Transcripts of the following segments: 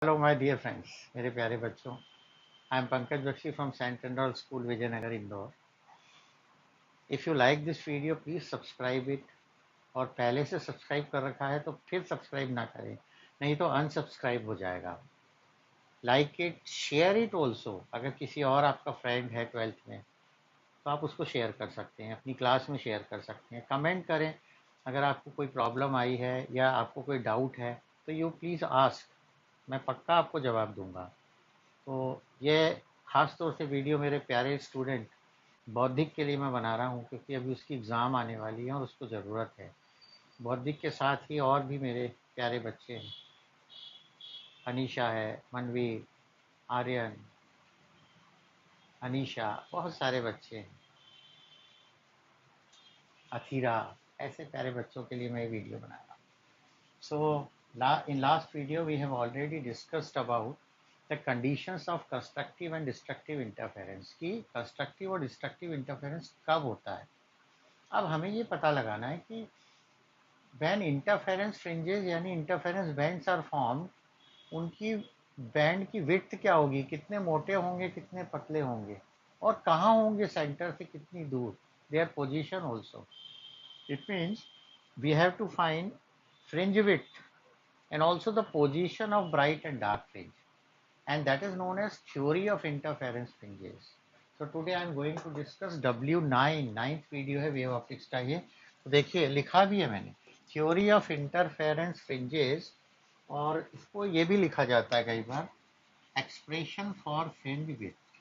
Hello my dear friends, मेरे प्यारे बच्चों। I am Pankaj Bakshi from saint Andrews school Vijaynagar Indore. If you like this video please subscribe it. और पहले से सब्सक्राइब कर रखा है तो फिर सब्सक्राइब ना करें, नहीं तो अनसब्सक्राइब हो जाएगा। Like it, share it also. अगर किसी और आपका फ्रेंड है 12th में तो आप उसको शेयर कर सकते हैं, अपनी क्लास में शेयर कर सकते हैं। कमेंट करें, अगर आपको कोई प्रॉब्लम आई है या आपको कोई डाउट है तो यू प्लीज़ आस्क, मैं पक्का आपको जवाब दूंगा। तो ये ख़ास तौर से वीडियो मेरे प्यारे स्टूडेंट बौद्धिक के लिए मैं बना रहा हूँ, क्योंकि अभी उसकी एग्ज़ाम आने वाली है और उसको ज़रूरत है। बौद्धिक के साथ ही और भी मेरे प्यारे बच्चे हैं, अनीशा है, मनवीर, आर्यन, अनीशा, बहुत सारे बच्चे हैं, अथीरा। ऐसे प्यारे बच्चों के लिए मैं ये वीडियो बना रहा हूँ। सो in last video we have already discussed about the conditions of constructive and destructive interference, कि constructive और destructive interference कब होता है। अब हमें ये पता लगाना है कि when interference fringes यानी interference bands are formed, उनकी बैंड की विड्थ क्या होगी, कितने मोटे होंगे, कितने पतले होंगे, और कहाँ होंगे सेंटर से कितनी दूर, their position also. It means we have to find fringe width and also the position of bright and dark fringe, and that is known as theory of interference fringes. So today I am going to discuss W9, ninth video है wave optics का ये। तो देखिए लिखा भी है मैंने, theory of interference fringes, और इसको ये भी लिखा जाता है कई बार expression for fringe width,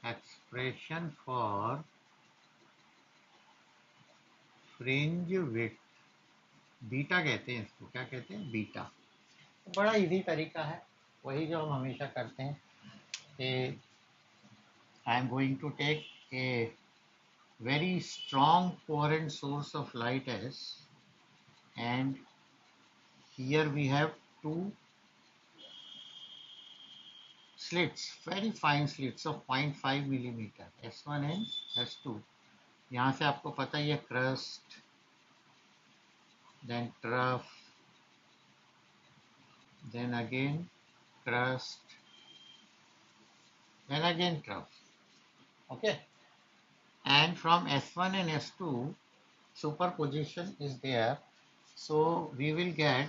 expression for fringe width, beta कहते हैं इसको। क्या कहते हैं? बीटा। बड़ा इजी तरीका है, वही जो हम हमेशा करते हैं कि I am going to take a very strong coherent source of light S, and here we have two slits, very fine slits of 0.5 millimeter, S1 and S2. यहाँ से आपको पता ही है crust, then trough, then again crust, then again trough. Okay, and from S1 and S2 superposition is there, so we will get,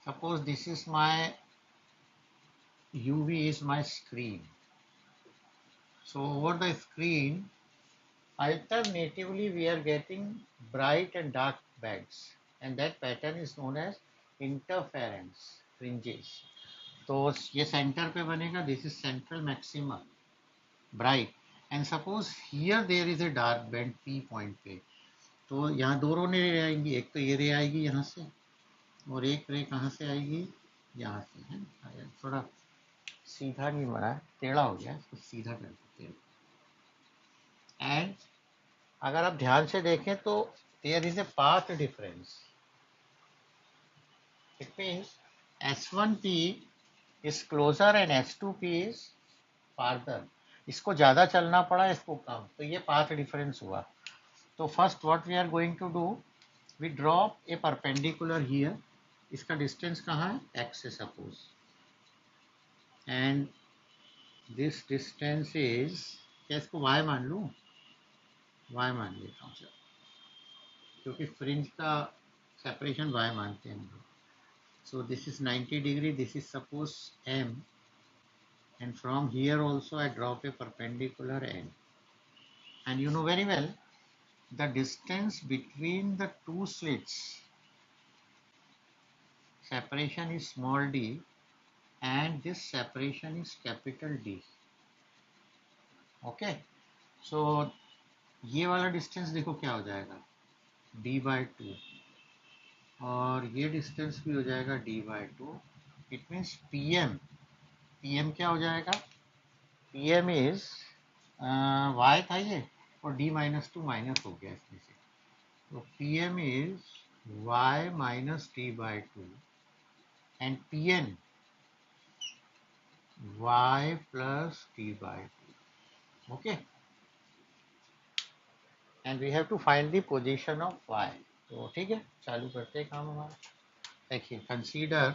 suppose this is my UV is my screen. So over the screen, alternatively we are getting bright and dark bands, and that pattern is known as interference fringes. तो ये centre पे बनेगा, this is central maxima bright, and suppose here there is a dark band P point पे। तो यहाँ दो रे आएंगी, एक तो ये रे आएगी यहाँ से, और एक रे कहाँ से आएगी, यहाँ से है। थोड़ा सीधा नहीं बना, टेढ़ा हो गया, इसको सीधा कर देते हैं। एंड अगर आप ध्यान से देखें तो there is a path difference. It means S1P is closer and S2P is farther. इसको ज़्यादा चलना पड़ा, इसको कम, तो ये पाथ डिफरेंस हुआ। तो first what we are going to do, we drop a perpendicular here. इसका डिस्टेंस कहाँ है, x से suppose, and this distance is, क्या इसको y मान लूँ, y मान लेता हूँ, क्योंकि फ्रिंज का सेपरेशन y मानते हैं हम लोग। So this is 90 degree, this is suppose M, and from here also I drop a perpendicular N, and you know very well the distance between the two slits separation is small d, and this separation is capital D. Okay, so ये वाला distance देखो क्या हो जाएगा, d/2, और ये distance भी हो जाएगा d/2। इट मीन्स पीएम क्या हो जाएगा, पीएम इज वाई था ये, और d-2 माइनस हो गया इसमें से, तो PM is y minus d/2, and PN y plus d/2। Okay, and we have to find the position of y। तो ठीक है, चालू करते हैं काम हमारा। देखिए कंसीडर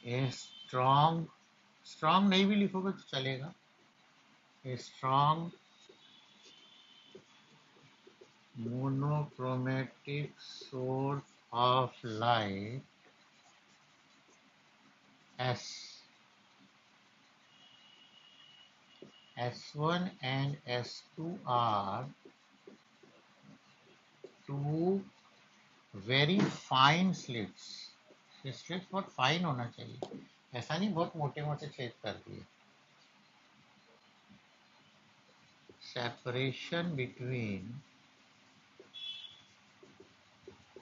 ए स्ट्रॉन्ग नहीं भी लिखोगे तो चलेगा, a strong monochromatic source of light S1 and S2 are two very fine slits. ये स्लिट्स बहुत फाइन होना चाहिए, ऐसा नहीं बहुत मोटे मोटे छेद कर दिए. Separation between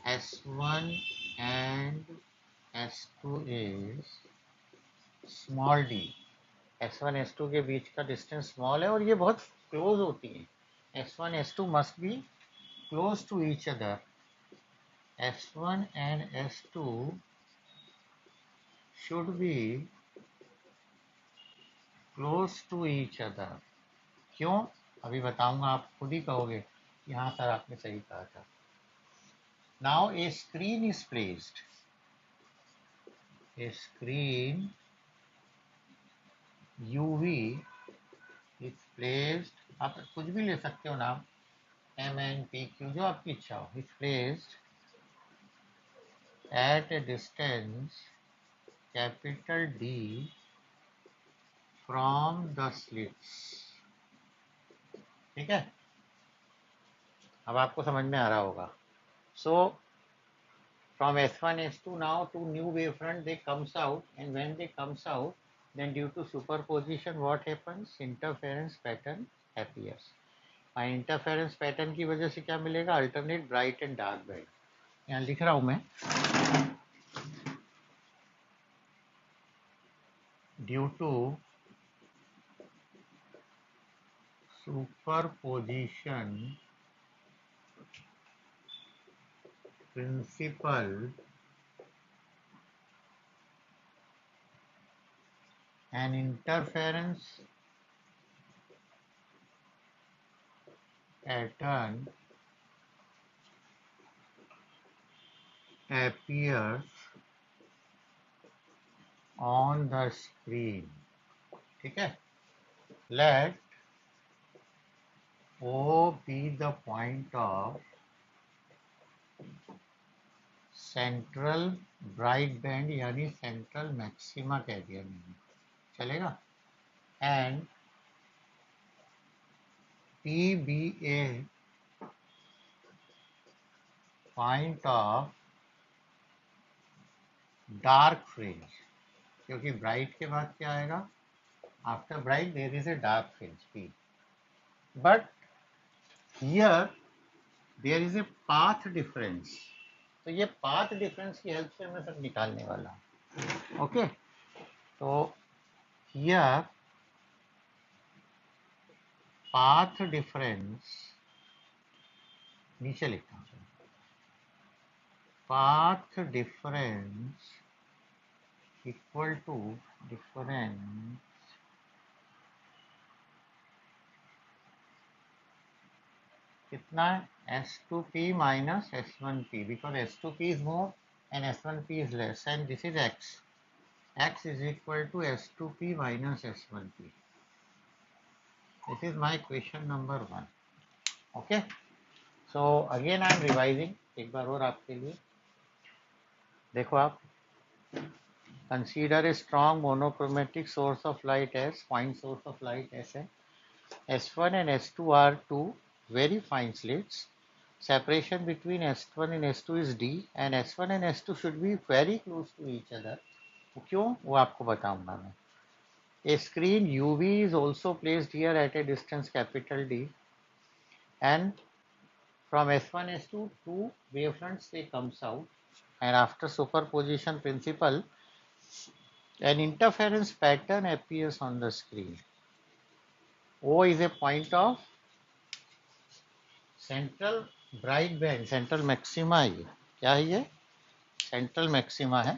S1 and S2 is small d. S1 S2 के बीच का डिस्टेंस स्मॉल है और ये बहुत क्लोज होती है. S1 S2 must be close to each other. S1 and S2 should be close to each other. क्यों? अभी बताऊंगा, आप खुद ही कहोगे यहाँ सर आपने सही कहा था. Now a screen is placed. A screen UV is placed. आप कुछ भी ले सकते हो नाम, MNPQ जो आपकी इच्छा हो. Is placed at a distance capital D from the slits. ठीक है, अब आपको समझ में आ रहा होगा. So from S1 S2 now to new wavefront they comes out, and when they comes out, then due to superposition what happens, interference pattern appears. और interference pattern की वजह से क्या मिलेगा, alternate bright and dark band. यहाँ लिख रहा हूं मैं, due to superposition principle and interference pattern appears on the screen. ठीक है, let O be the point of central bright band यानी central maxima कह दिया मैंने, चलेगा. and P be a point of dark fringe, क्योंकि bright के बाद क्या आएगा, after bright there is a dark fringe P. but here there is a path difference. तो ये पाथ डिफरेंस की हेल्प से मैं सब निकालने वाला हूँ. ओके, तो हियर पाथ डिफरेंस नीचे लिखता हूँ, path difference equal to difference कितना है, S2P minus S1P, because S2P is more and S1P is less, and this is X. X is equal to S2P minus S1P. This is my question number 1. Okay, so again I am revising एक बार और आपके लिए. देखो आप, consider a strong monochromatic source of light as point source of light S है. S1 and S2 are two very fine slits. Separation between S1 and S2 is D, and S1 and S2 should be very close to each other. क्यों, वो आपको बताऊंगा मैं. A screen UV is also placed here at a distance capital D, and from S1 S2 two wavefronts they comes out, and after superposition principle an interference pattern appears on the screen. O is a point of central bright band, central maxima है ये, क्या है ये, central maxima है,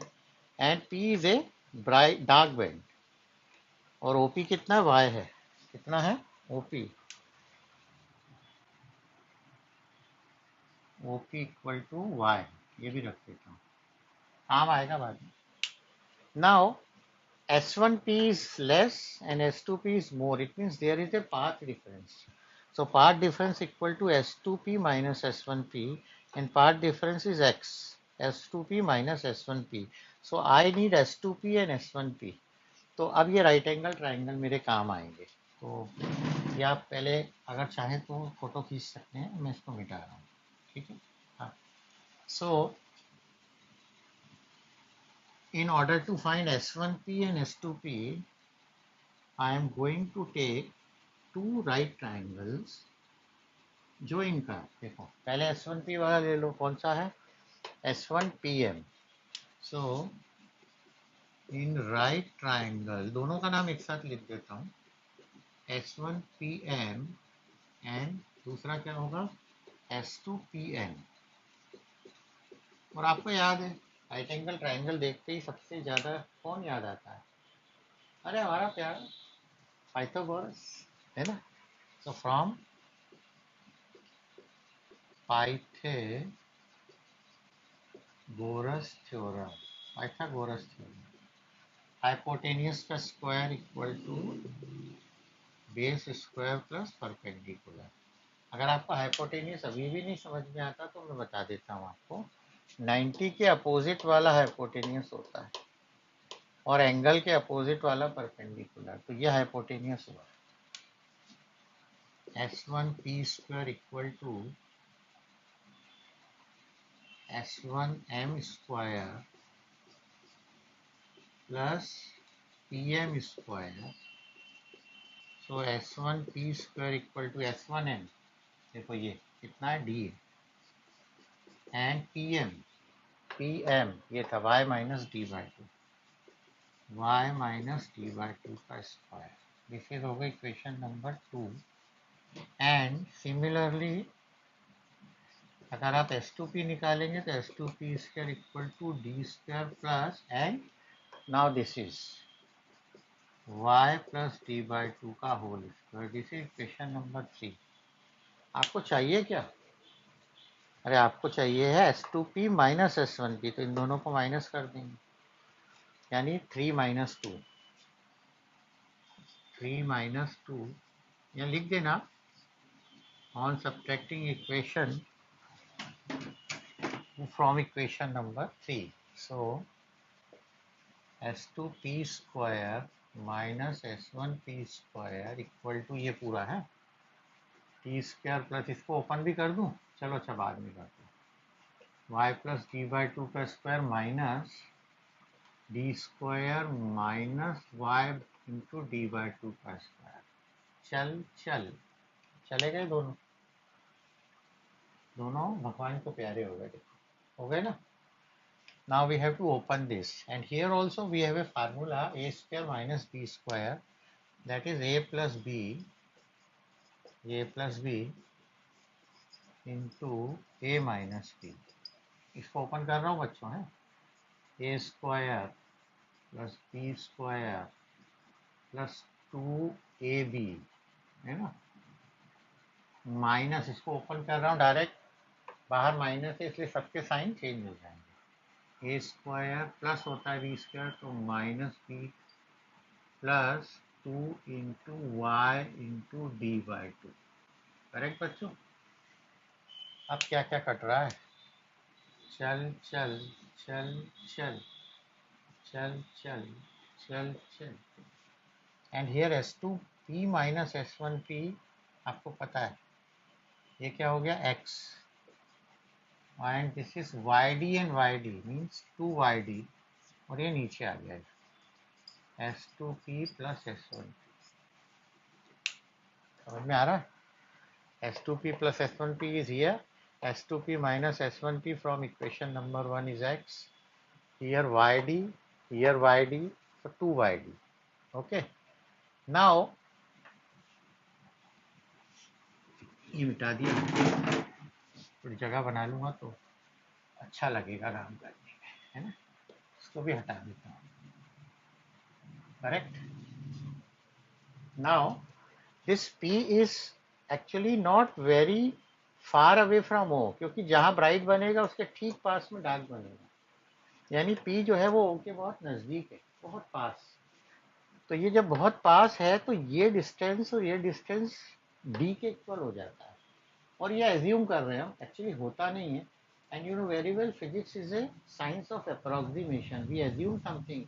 and P is a bright dark band, और OP कितना Y है, कितना है OP, OP equal to y, ये भी रख देता हूँ, काम आएगा बाद में. Now S1P is less and S2P is more. It means there is a path difference. So path difference equal to S2P minus S1P, and path difference is X. S2P minus S1P. So I need S2P and S1P. तो अब ये right angle triangle मेरे काम आएंगे. तो ये आप पहले अगर चाहें तो फोटो खींच सकते हैं, मैं इसको मिटा रहा हूँ. ठीक है. हाँ. So in order to find S1P and S2P, I am going to take two right triangles. जो इनका देखो, पहले S1P वाला ले लो. कौन सा है? S1PM. So in right triangle, दोनों का नाम एक साथ लिख देता हूँ, S1PM, एंड दूसरा क्या होगा? S2PM. और आपको याद है राइट एंगल ट्राइंगल देखते ही सबसे ज्यादा कौन याद आता है? अरे हमारा प्यारा पाइथागोरस, है ना. So from Pythagoras theorem, hypotenuse का square equal to base square plus perpendicular. अगर आपको हाइपोटेन्यूस अभी भी नहीं समझ में आता तो मैं बता देता हूँ आपको. 90 के अपोजिट वाला हाइपोटेन्यूस होता है और एंगल के अपोजिट वाला परपेंडिकुलर. तो ये हाइपोटेन्यूस हुआ. S1P square equal to S1M square plus PM square. So S1P square equal to S1M, देखो ये कितना है, D, एंड PM ये था y minus D by two, y minus D by two का स्क्वायर. दिस इज होगा equation number 2. And similarly अगर आप S2P निकालेंगे तो S2P square equal to D square plus, and now this is y plus D by two का whole square. This is equation number 3. आपको चाहिए क्या? अरे आपको चाहिए है S2P माइनस S1P, तो इन दोनों को माइनस कर देंगे, यानी 3 माइनस 2. 3 माइनस 2 यहाँ लिख देना. On subtracting equation from equation number 3. So S2P square minus S1P square equal to ये पूरा है T स्क्वायर प्लस, इसको ओपन भी कर दूं, चलो अच्छा बाद में करते हैं, y plus D by two का square minus D square minus Y into D by two का स्क्वायर. चले गए दोनों भगवान को प्यारे हो गए. देखो हो गए ना. Now we have to open this, and here also we have a formula a square minus b square, that is a plus b into a minus b. इसको ओपन कर रहा हूँ बच्चों, है a square plus b square plus 2ab, है ना, minus, इसको open कर रहा हूँ डायरेक्ट, बाहर माइनस है इसलिए सबके साइन चेंज हो जाएंगे. ए स्क्वायर प्लस होता है बी स्क्वायर, तो minus B plus 2 into y into D by two. Correct बच्चों? अब क्या क्या कट रहा है? चल चल चल चल चल चल चल चल. And here S2P minus S1P आपको पता है ये क्या हो गया, x, and this is YD and YD means 2YD, और ये नीचे आ गया S2P प्लस S1P. समझ में आ रहा है? S2P plus S1P is here. S2P minus S1P from equation number 1 is x. Here YD, so 2YD. Okay. Now ये मिटा दिया, थोड़ी जगह बना लूंगा तो अच्छा लगेगा काम करने में, है ना. इसको भी हटा देता हूँ. Correct. Now this P is actually not very far away from O, क्योंकि जहां ब्राइट बनेगा उसके ठीक पास में डार्क बनेगा, यानी पी जो है वो ओ के बहुत नजदीक है, बहुत पास। तो ये जब बहुत पास है तो ये डिस्टेंस और ये डिस्टेंस डी के इक्वल हो जाता है, और ये एज्यूम कर रहे हैं हम, एक्चुअली होता नहीं है। And you know very well, physics is a science of approximation, we assume something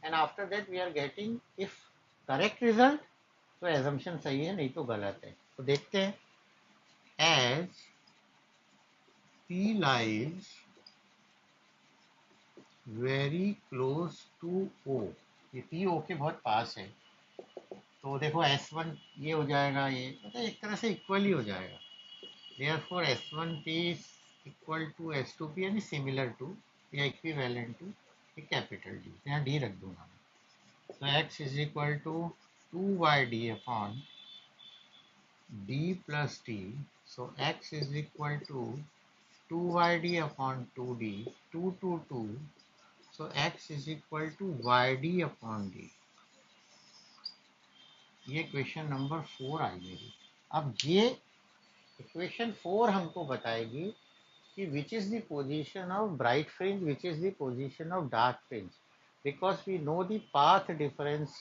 and after that we are getting if correct result, तो एजम्पशन सही है, नहीं तो गलत है। तो देखते हैं, as P lies very close to O, ये पी ओ के बहुत पास है, तो देखो S1 ये हो जाएगा, ये मतलब एक तरह से इक्वल ही हो जाएगा। Therefore S1P is equal to S2P यानी सिमिलर टू या इक्विवेलेंट टू एक कैपिटल डी, यहाँ डी रख दूंगा मैं। तो x is equal to 2yD upon d plus T, so x is equal to 2yD upon 2d, 2 2 2, so x is equal to yD upon d। ये equation number 4 आई मेरी। अब ये इक्वेशन 4 हमको बताएगी कि which is the position of bright fringe, which is the position of dark fringe, because we know the path difference,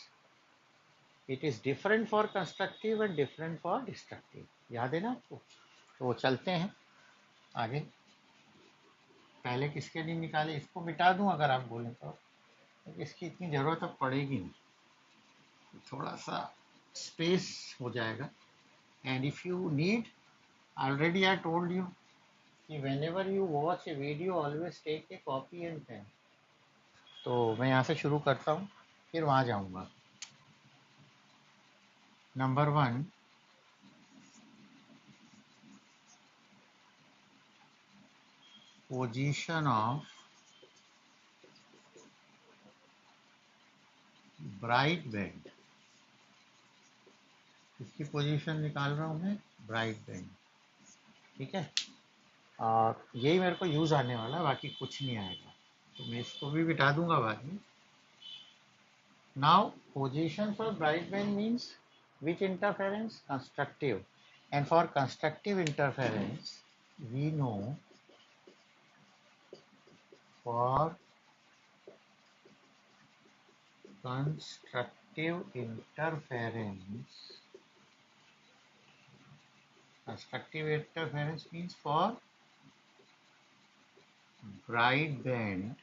it is different for constructive and different for destructive, याद है ना आपको। तो चलते हैं आगे, पहले किसके लिए निकाले, इसको मिटा दूं अगर आप बोलें तो, इसकी इतनी जरूरत अब पड़ेगी नहीं, थोड़ा सा स्पेस हो जाएगा। And if you need, already I told you कि whenever you watch a video always take a copy and pen। तो मैं यहाँ से शुरू करता हूँ, फिर वहाँ जाऊँगा। Number 1, position of bright band, इसकी पोजीशन निकाल रहा हूँ मैं, ब्राइट बैंड, ठीक है। यही मेरे को यूज़ आने वाला है, बाकी कुछ नहीं आएगा, तो मैं इसको भी बिठा दूंगा बाद में। Now position for bright band means which interference, constructive, and for constructive interference we know for constructive interference means for bright band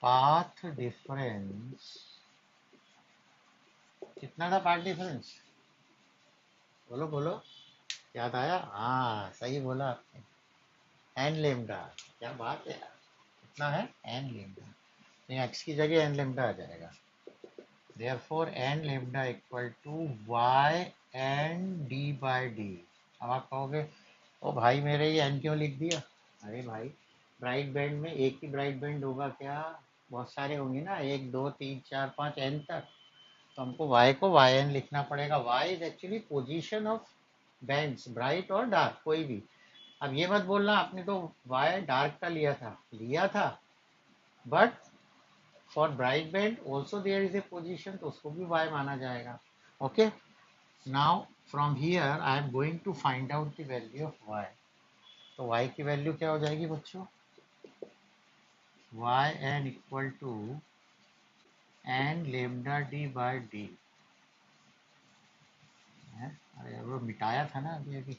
path difference, कितना था पाथ डिफरेंस, बोलो बोलो, याद आया, हाँ सही बोला आपने, एन लेमडा, क्या बात है यार, कितना है एन लेमडा, तो एक्स की जगह एन लेमडा आ जाएगा। Therefore n lambda equal to y n d by d। अब आप कहोगे ओ भाई मेरे ये n क्यों लिख दिया, अरे भाई ब्राइट बैंड में एक ही ब्राइट बैंड होगा क्या, बहुत सारे होंगे ना, 1 2 3 4 5 n तक, तो हमको y को yn लिखना पड़ेगा। y is actually position of bands, bright और डार्क कोई भी। अब ये मत बोलना आपने तो y डार्क का लिया था, but for bright band also there is a position, तो उसको भी y माना जाएगा। Okay, now from here I am going to find out the value of y। तो y की वैल्यू क्या हो जाएगी बच्चों, y n equal to n lambda d by d। अरे वो मिटाया था ना अभी अभी,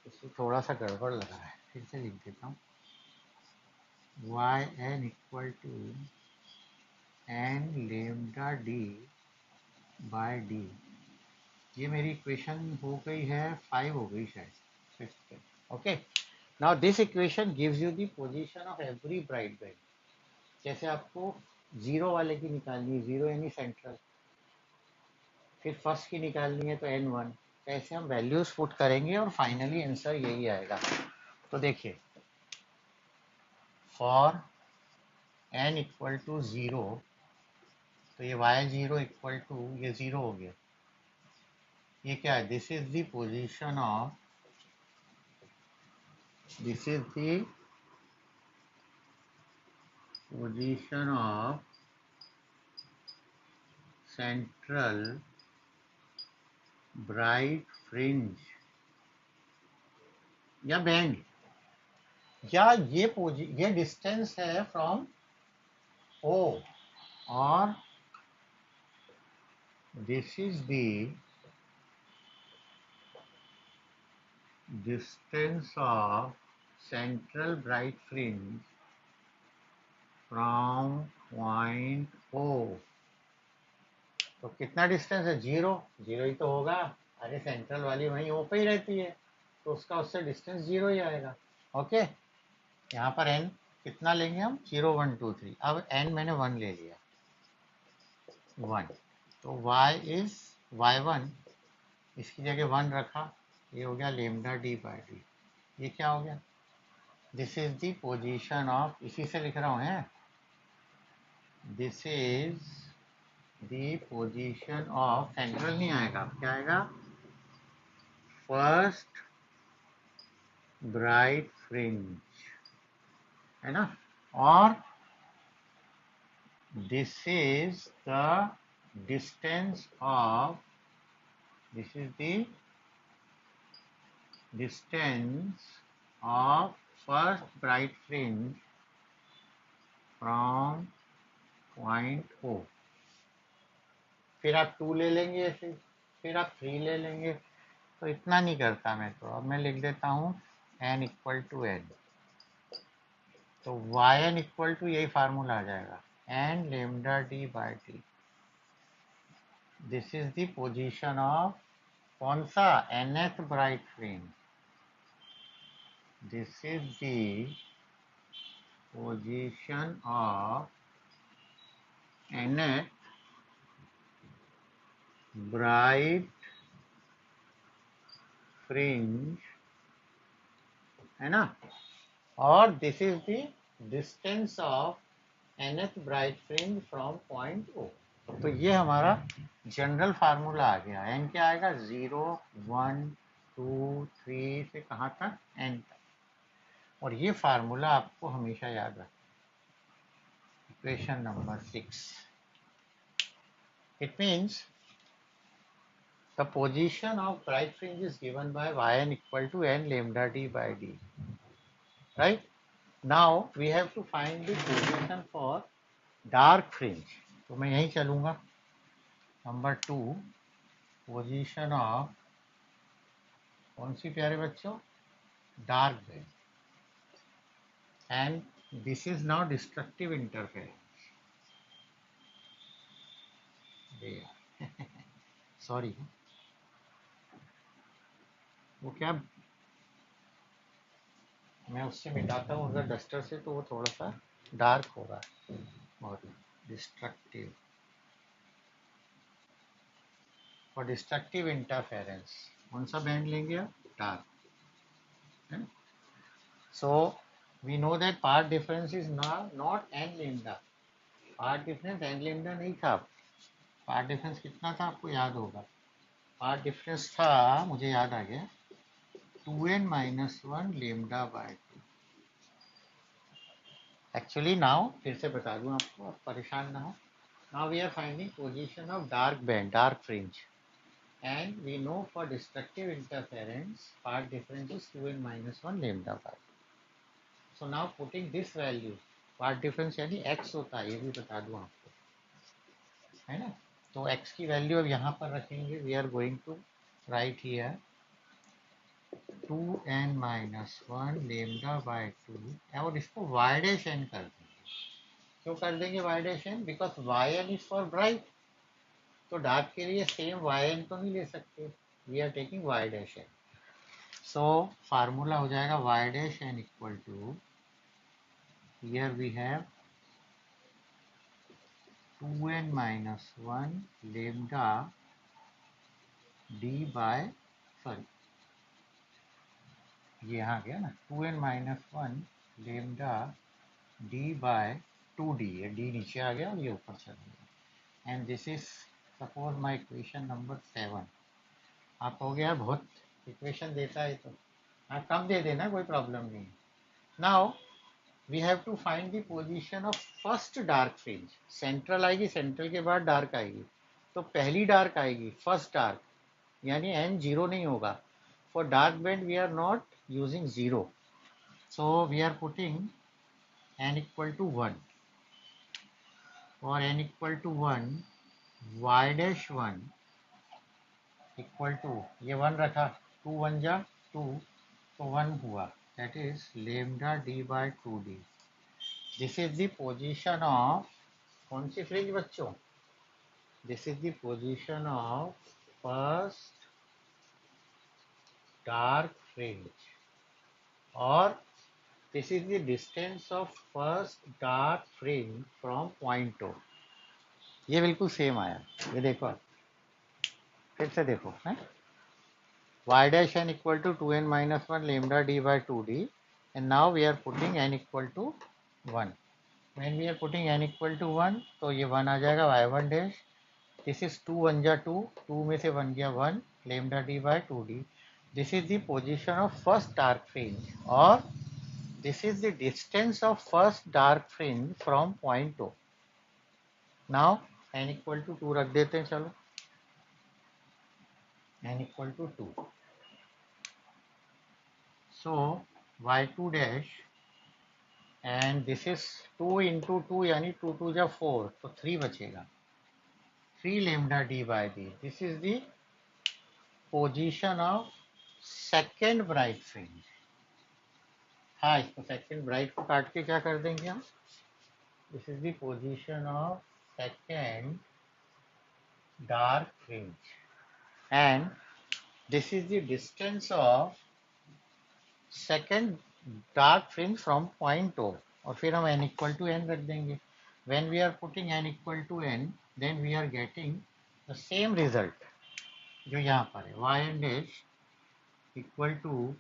इसको थोड़ा सा गड़बड़ लगा है, फिर से लिख देता हूँ, y n equal to n lambda d by d। ये मेरी इक्वेशन हो गई है 5, हो गई शायद 5th। Okay, now this equation gives you the position of every bright band. जैसे आपको जीरो वाले की निकालनी है, जीरो यानी सेंट्रल, फिर फर्स्ट की निकालनी है तो n1, ऐसे हम वैल्यूज पुट करेंगे और फाइनली आंसर यही आएगा। तो देखिए, फॉर n इक्वल टू 0, तो ये y0 इक्वल टू ये 0 हो गया, ये क्या है, this is the position of, this is the position of central bright fringe या बैंड, या ये डिस्टेंस है फ्रॉम ओ, और this is the distance of central bright fringe from point O. तो कितना डिस्टेंस है? जीरो। जीरो ही तो होगा, अरे सेंट्रल वाली वहीं ओ पे ही रहती है, तो उसका उससे डिस्टेंस जीरो ही आएगा। ओके, यहाँ पर एन कितना लेंगे हम? 0 1 2 3। अब एन मैंने 1 ले लिया, 1, तो y इज y1, इसकी जगह 1 रखा, ये हो गया लेमडा डी बाई डी। ये क्या हो गया? This is the position of, इसी से लिख रहा हूँ है, this is the position of, central नहीं आएगा, क्या आएगा? फर्स्ट ब्राइट फ्रिंज, है ना? और this is the distance of, this is the distance of first bright fringe from point O। फिर आप 2 ले लेंगे ऐसे, फिर आप 3 ले लेंगे, तो इतना नहीं करता मैं, तो अब मैं लिख देता हूँ n इक्वल टू n। तो yn इक्वल टू यही फार्मूला आ जाएगा, n lambda D by T. This is the position of कौन सा? nth bright fringe. This is the position of nth bright fringe, है ना? और this is the distance of nth bright fringe from point O। तो ये हमारा general formula आ गया। n क्या आएगा? 0 1 2 3 से कहाँ तक? n तक। और ये फार्मूला आपको हमेशा याद रखना। Equation number 6, it means the position of bright fringe is given by yn equal to n lambda d by d, right? Now we have to find the position for dark fringe, तो मैं यहीं चलूंगा। Number 2, position of कौन सी प्यारे बच्चों? Dark band, and this is now destructive interference. Sorry, वो क्या, मैं उससे मिटाता हूँ अगर डस्टर से, तो वो थोड़ा सा डार्क होगा, बहुत डिस्ट्रक्टिव। फॉर डिस्ट्रक्टिव इंटरफेरेंस कौन सा बैंड लेंगे आप? Dark. So we know that path difference is not n lambda. Path difference n lambda नहीं था। पार्ट डिफरेंस कितना था आपको याद होगा? पार्ट डिफरेंस था, मुझे याद आ गया, 2n minus 1 lambda by 2। Actually now फिर से बता दूं आपको, आप परेशान ना हो। Now we are finding position of dark band, dark fringe, and we know for destructive interference part difference is 2n minus 1 lambda by। so now putting this value, part difference यानी x होता है, ये भी बता दूं आपको, है ना? तो x की वैल्यू अब यहाँ पर रखेंगे। We are going to write here 2n minus 1 lambda by 2, और इसको y dash n कर देंगे। क्यों कर देंगे y dash n? Because yn is for bright, तो डार्क के लिए सेम yn तो नहीं ले सकते, we are taking y dash n। So formula हो जाएगा y dash n equal to, here we have 2n minus 1 lambda d by, sorry ये यहाँ गया ना, 2n minus 1 lambda d by 2d, ये d नीचे आ गया और ये ऊपर चला गया, and this is suppose my equation number 7। आप हो गया बहुत इक्वेशन देता है तो आप कम दे देना, कोई प्रॉब्लम नहीं। Now we have to find the position of first dark fringe. Central आएगी, सेंट्रल के बाद डार्क आएगी, तो पहली डार्क आएगी फर्स्ट डार्क, यानी n जीरो नहीं होगा। For dark band we are not using 0. So we are putting n equal to 1. For n equal to 1, y dash 1 equal to, ये 1 रखा, 2 1 जा 2, तो 1 हुआ, that is lambda d by 2d. This is the position of, कौन सी fringe बच्चों? This is the position of first dark fringe, or this is the distance of first dark fringe from point O. ये बिल्कुल same आया, ये देखो, फिर से देखो, है y dash n equal to 2n minus 1 lambda d by 2d, and now we are putting n equal to 1. When we are putting n equal to 1, तो ये 1 आ जाएगा y1 dash. This is 2 1 जा 2, 2 में से 1 गया 1 lambda d by 2d. This is the position of first dark fringe, or this is the distance of first dark fringe from point O. Now n equal to 2 रख देते हैं, चलो n equal to 2. So y2 dash, and this is 2 into 2 यानी 2 2 जा 4, तो 3 बचेगा, 3 lambda d by d. This is the position of second bright fringe. हाँ, इसको सेकंड ब्राइट को काट के क्या कर देंगे हम? This is the position of second dark fringe, and this is the distance of second dark fringe from point O, और फिर हम n इक्वल टू n रख देंगे. When we are putting n equal to n, then we are getting the same result जो यहाँ पर है, y dash equal to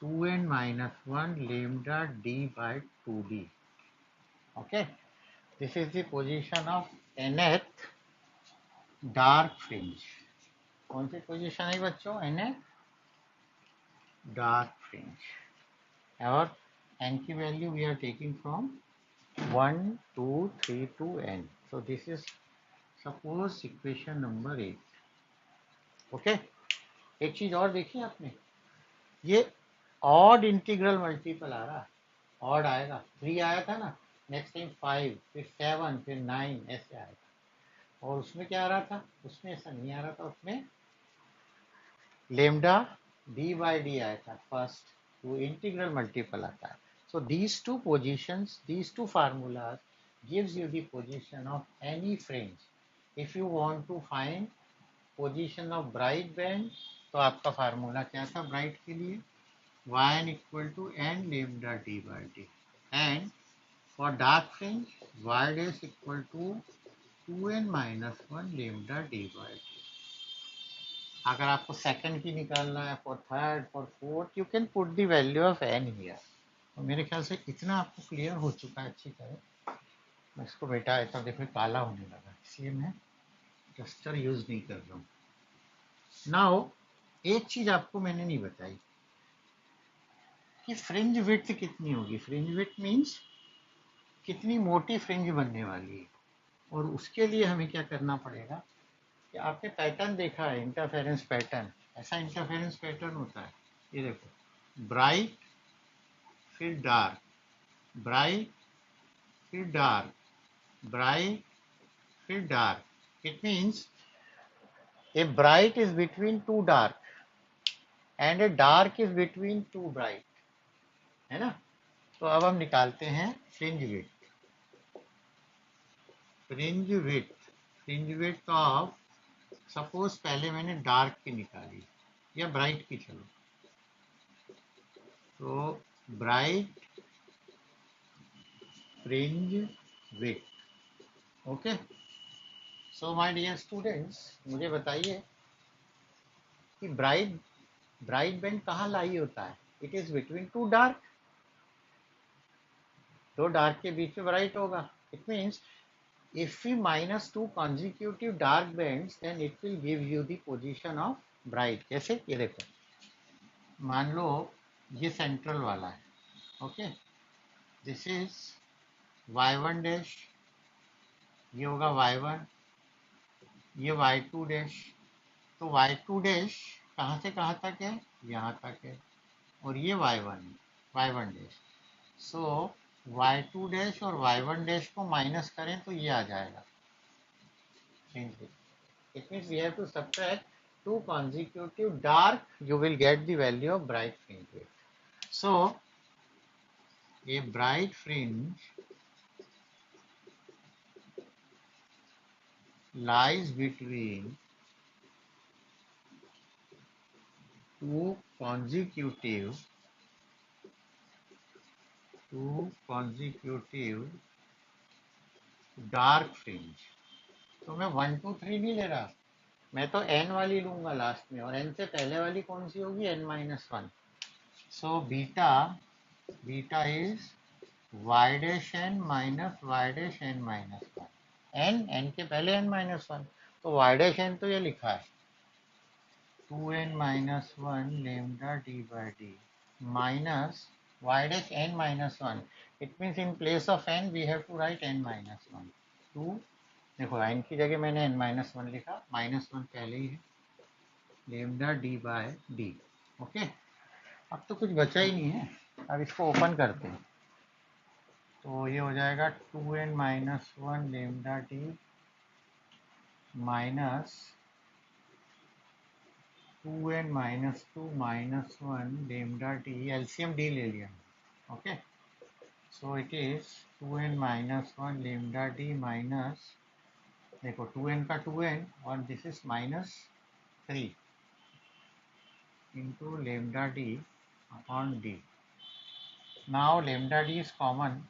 2n minus 1 lambda d by 2d. Okay, this is the position of nth dark fringe. कौन सी position है बच्चों? nth dark fringe. और n की value we are taking from 1 2 3 to n. So this is suppose equation number 8. Okay, एक चीज और देखिए आपने, ये ऑड इंटीग्रल मल्टीपल आ रहा है, ऑड आएगा, 3 आया था ना, नेक्स्ट टाइम 5, फिर 7, फिर 9, ऐसे आएगा. और उसमें क्या आ रहा था? उसमें ऐसा नहीं आ रहा था, उसमें लेमडा डी बाई डी आया था फर्स्ट, वो इंटीग्रल मल्टीपल आता है. So these two positions, these two formulas gives you the position of any fringe. If you want to find position of bright band, तो आपका फार्मूला क्या था bright के लिए? yn equal to n lambda d by d, and for dark fringe y dash equal to 2n minus 1 lambda d by d. अगर आपको second की निकालना है, for third, for fourth, you can put the value of n here. तो मेरे ख्याल से इतना आपको क्लियर हो चुका है अच्छी तरह. मैं इसको बेटा ऐसा देखो काला होने लगा, इसलिए मैं रस्टर यूज नहीं कर रहा हूँ. नाउ एक चीज आपको मैंने नहीं बताई कि फ्रिंज विड्थ कितनी होगी. फ्रिंज विड्थ मीन्स कितनी मोटी फ्रिंज बनने वाली है. और उसके लिए हमें क्या करना पड़ेगा कि आपने पैटर्न देखा है, इंटरफेरेंस पैटर्न. ऐसा इंटरफेरेंस पैटर्न होता है, ये देखो, ब्राइट फिर डार्क, ब्राइट फिर डार्क, ब्राइट फिर dark. It means a bright is between two dark and a dark is between two bright, है ना. तो अब हम निकालते हैं fringe width. Fringe width, fringe width of, suppose पहले मैंने डार्क की निकाली या ब्राइट की, चलो, तो bright fringe width. Okay, so my dear students, मुझे बताइए कि ब्राइट बैंड कहाँ लाई होता है? It is between two dark. दो डार्क के बीच में ब्राइट होगा. It means if we minus two consecutive dark bands, then it will give you the position of bright. कैसे? ये देखो, मान लो ये सेंट्रल वाला है. Okay, this is y1 dash, ये होगा y1, ये y2 डैश. तो y2 डैश कहाँ से कहाँ तक है? यहाँ तक है. और ये y1 y1 डैश। सो y2 डैश और y1 डैश को माइनस करें तो ये आ जाएगा fringe width. It means we have to subtract two consecutive dark, you will get the value of bright fringe width. So a bright fringe lies between two consecutive dark fringe. तो मैं 1 2 3 नहीं ले रहा, मैं तो n वाली लूंगा last में, और n से पहले वाली कौन सी होगी, n-1। So beta is y dash n minus y dash n-1। n के पहले n-1, तो y डैश n तो ये लिखा है 2n-1 lambda d by d minus y dash n-1. It means in place of n we have to write n-1. 2, देखो n की जगह मैंने n-1 लिखा, -1 पहले ही है, lambda d by d। Okay, अब तो कुछ बचा ही नहीं है। अब इसको ओपन करते हैं तो ये हो जाएगा 2n-1 lambda d minus 2n minus 2 minus 1 lambda d, LCM d ले लिया। Okay, so it is 2n minus 1 lambda d minus, देखो 2n का 2n और this is minus 3 into lambda d upon d। Now lambda d is common,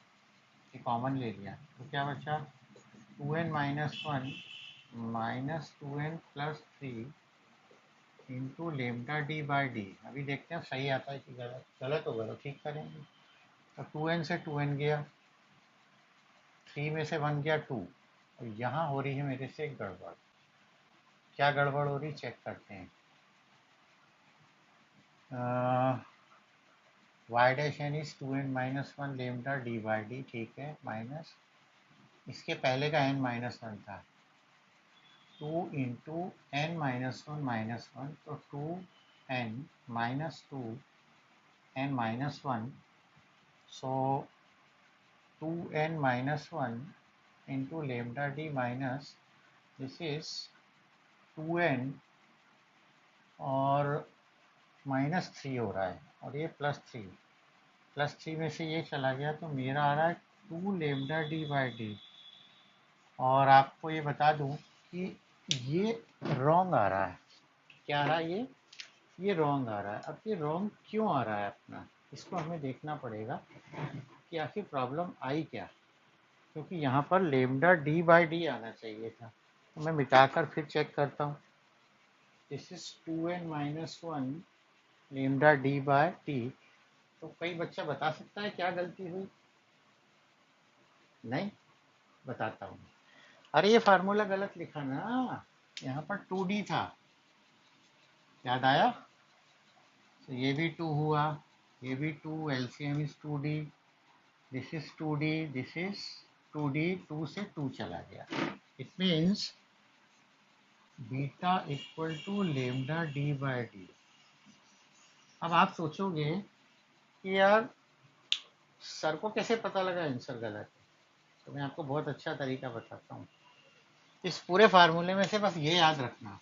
ये common ले लिया तो क्या बचा 2n minus 1 minus 2n plus 3 into lambda D by D. अभी देखते हैं सही आता है कि गलत, गलत होगा तो ठीक करेंगे। तो 2n से 2n गया, 3 में से 1 गया 2, और यहाँ हो रही है मेरे से एक गड़बड़। क्या गड़बड़ हो रही चेक करते हैं। y dash n is 2n minus 1 lambda D by D, ठीक है, माइनस इसके पहले का n-1 था 2 इंटू n-1 तो 2n minus 2 n-1, so 2n minus 1 into lambda d minus this is 2n और -3 हो रहा है, और ये +3 में से ये चला गया तो मेरा आ रहा है 2 lambda d by d। और आपको ये बता दूं कि ये रॉन्ग आ रहा है। क्या आ रहा है ये रॉन्ग आ रहा है। अब ये रॉन्ग क्यों आ रहा है अपना, इसको हमें देखना पड़ेगा कि आखिर प्रॉब्लम आई क्या, क्योंकि यहाँ पर लेमडा डी बाई डी आना चाहिए था। तो मैं मिटाकर फिर चेक करता हूँ। This is 2n minus 1 lambda D by T. तो कोई बच्चा बता सकता है क्या गलती हुई? नहीं, बताता हूँ। अरे ये फार्मूला गलत लिखा ना, यहाँ पर 2d था, याद आया? तो ये भी 2 हुआ, ये भी 2, LCM is 2d, this is 2d, this is 2d, 2 से 2 चला गया। It means beta equal to lambda D by D. अब आप सोचोगे कि यार सर को कैसे पता लगा आंसर गलत है, तो मैं आपको बहुत अच्छा तरीका बताता हूँ। इस पूरे फार्मूले में से बस ये याद रखना,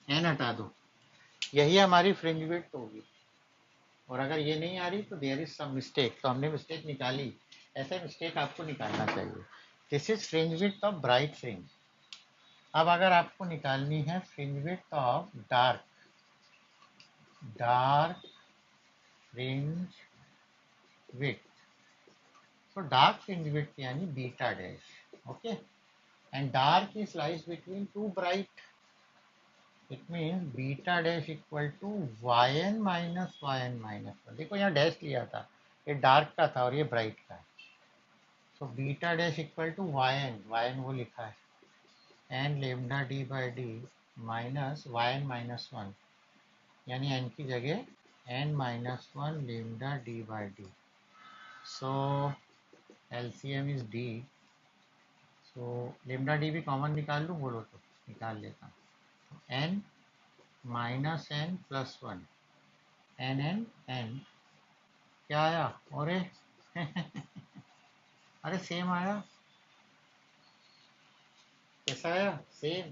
एन हटा दो, यही हमारी फ्रिंज विड्थ होगी। और अगर ये नहीं आ रही तो देयर इज सम मिस्टेक, तो हमने मिस्टेक निकाली। ऐसे मिस्टेक आपको निकालना चाहिए। This is fringe width of bright fringe. अब अगर आपको निकालनी है fringe width of dark fringe width, so dark fringe width यानी beta dash. Okay, and dark is lies between two bright, it means beta dash equal to yn minus yn minus 1। देखो यहाँ dash लिया था, ये dark का था और ये ब्राइट का है। So beta dash equal to yn वो लिखा है n lambda D by D minus yn minus 1, यानी n की जगह n-1 lambda D by D. So LCM is D, तो लेमडा डी भी कॉमन निकाल लूँ, बोलो तो निकाल लेता हूँ। n minus n plus 1 NNN क्या आया? अरे अरे सेम आया, कैसा आया? सेम।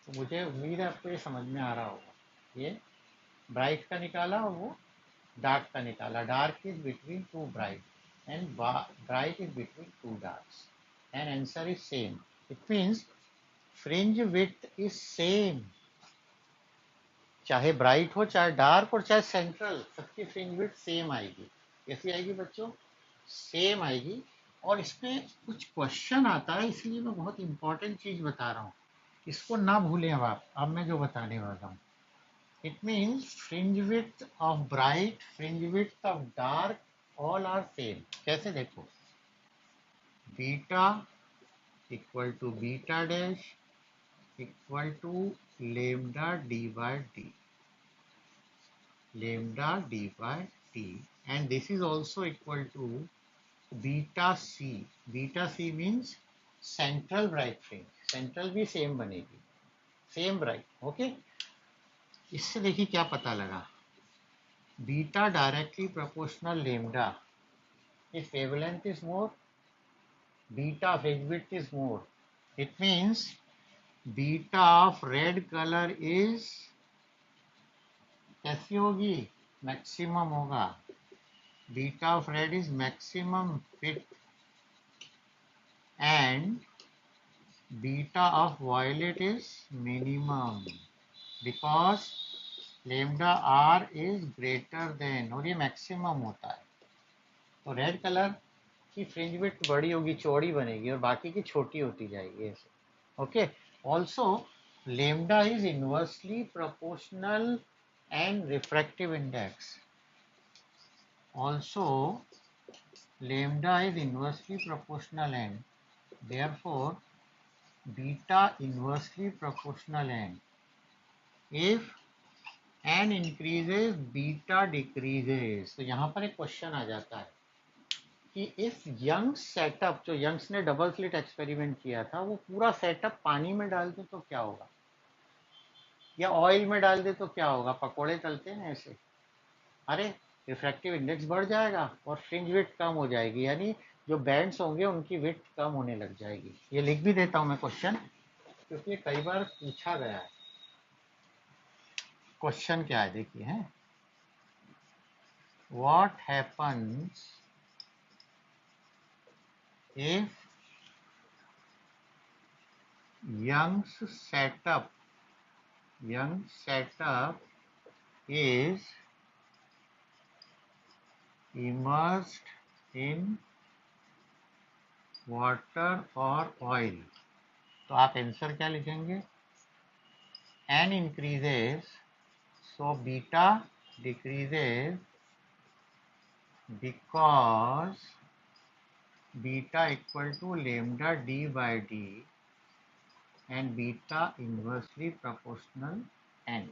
तो मुझे उम्मीद है आपको ये समझ में आ रहा होगा। ये ब्राइट का निकाला और वो डार्क का निकाला। Dark is between two bright and bright is between two darks and answer is same. It means fringe width is same, चाहे ब्राइट हो चाहे डार्क और चाहे सेंट्रल, सबकी फ्रिंज विड्थ सेम आएगी। कैसी आएगी बच्चों? सेम आएगी। और इसमें कुछ क्वेश्चन आता है, इसलिए मैं बहुत इंपॉर्टेंट चीज बता रहा हूँ, इसको ना भूलें। अब मैं जो बताने वाला हूँ, it means fringe width of bright, fringe width of dark, all are same. कैसे? देखो, beta equal to beta dash equal to lambda D by D, lambda d by t, and this is also equal to beta c. Beta c means central bright fringe, central भी same बनेगी, same bright. Okay, इससे देखिए क्या पता लगा। Beta directly proportional lambda, if wavelength is more, beta fringe width is more. It means beta of red color is कैसी होगी? Maximum होगा। Beta of red is maximum width and beta of violet is minimum, because lambda r is greater than, और ये maximum होता है। तो red colour की fringe width बड़ी होगी, चौड़ी बनेगी, और बाकी की छोटी होती जाएगी ऐसे। Okay, also lambda is inversely proportional and refractive index. Also lambda is inversely proportional and therefore beta inversely proportional and if n increases beta decreases। तो यहाँ पर एक क्वेश्चन आ जाता है कि इफ यंग्स सेटअप, जो यंग्स ने डबल स्लिट एक्सपेरिमेंट किया था, वो पूरा सेटअप पानी में डाल दे तो क्या होगा, या ऑयल में डाल दे तो क्या होगा? पकोड़े तलते हैं ऐसे। अरे रिफ्रैक्टिव इंडेक्स बढ़ जाएगा और फ्रिंज विड्थ कम हो जाएगी, यानी जो बैंड्स होंगे उनकी विड्थ कम होने लग जाएगी। ये लिख भी देता हूं मैं क्वेश्चन, क्योंकि ये कई बार पूछा गया है। क्वेश्चन क्या है देखिए, हैं, what happens if Young's setup is immersed in water or oil। तो आप आंसर क्या लिखेंगे? n increases, so beta decreases because beta equal to lambda d by d and beta inversely proportional n।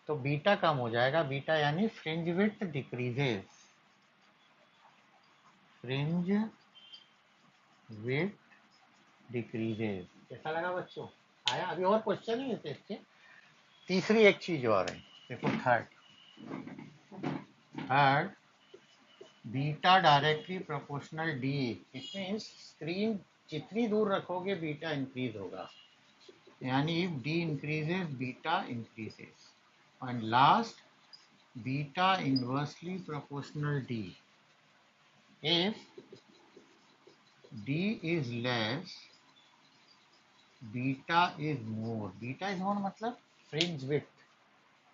तो beta कम हो जाएगा, beta यानी fringe width decreases, fringe width decreases. कैसा लगा बच्चों? आया? अभी और क्वेश्चन है इसके। तीसरी एक चीज और है, देखो third beta directly proportional D. It means screen जितनी दूर रखोगे बीटा इंक्रीज होगा, यानी if D increases beta increases. And last beta inversely proportional D, if d is less beta is more. Beta is more मतलब fringe width.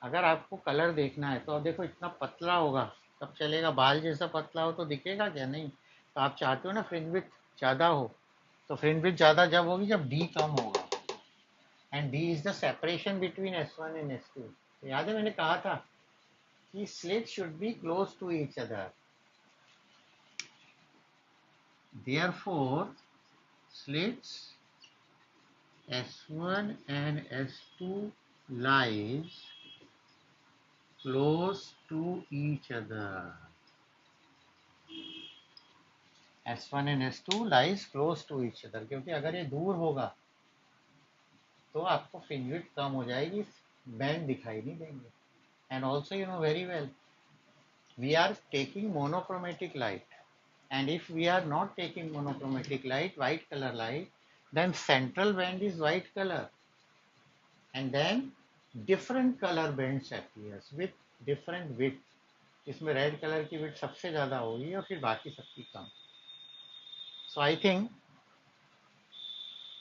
अगर आपको colour देखना है तो अब देखो इतना पतला होगा तब चलेगा, बाल जैसा पतला हो तो दिखेगा क्या? नहीं। तो आप चाहते हो ना फ्रिंज विड्थ ज़्यादा हो, तो फ्रिंज विड्थ ज़्यादा जब होगी जब डी कम होगा, and D is the separation between S1 and S2। तो याद है मैंने कहा था कि slit should be close to each other, therefore slits S1 and S2 lies close to each other. S1 and S2 lies close to each other, क्योंकि अगर ये दूर होगा तो आपको फ्रिंज विड्थ कम हो जाएगी, बैंड दिखाई नहीं देंगे। And also you know very well, we are taking monochromatic light. And if we are not taking monochromatic light, white color light, then central band is white color. And then different color bands appears with different width. इसमें red colour की width सबसे ज़्यादा होगी और फिर बाकी सबकी कम. So I think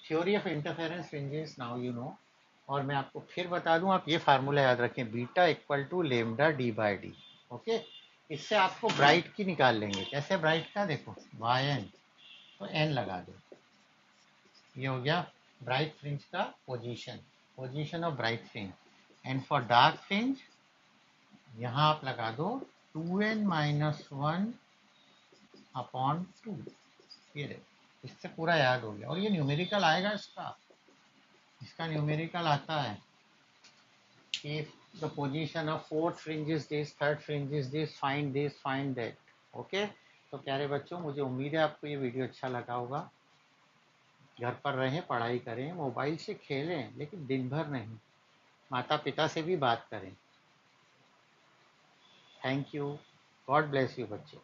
theory of interference fringes now you know. और मैं आपको फिर बता दूं, आप ये फार्मूला याद रखें, beta equal to lambda D by D. Okay, इससे आपको ब्राइट की निकाल लेंगे. कैसे ब्राइट का? देखो वाई एन, तो एन लगा दो. ये हो गया ब्राइट फ्रिंज का position of bright fringe. And for dark fringe यहाँ आप लगा दो 2n-1 अपॉन 2. ये देखो, इससे पूरा याद हो गया. और ये न्यूमेरिकल आएगा, इसका न्यूमेरिकल आता है कि the position of fourth fringe is this, third fringe is this, find that. Okay, तो प्यारे बच्चों, मुझे उम्मीद है आपको ये वीडियो अच्छा लगा होगा. घर पर रहें, पढ़ाई करें, मोबाइल से खेलें, लेकिन दिन भर नहीं. माता पिता से भी बात करें. Thank you. God bless you बच्चों.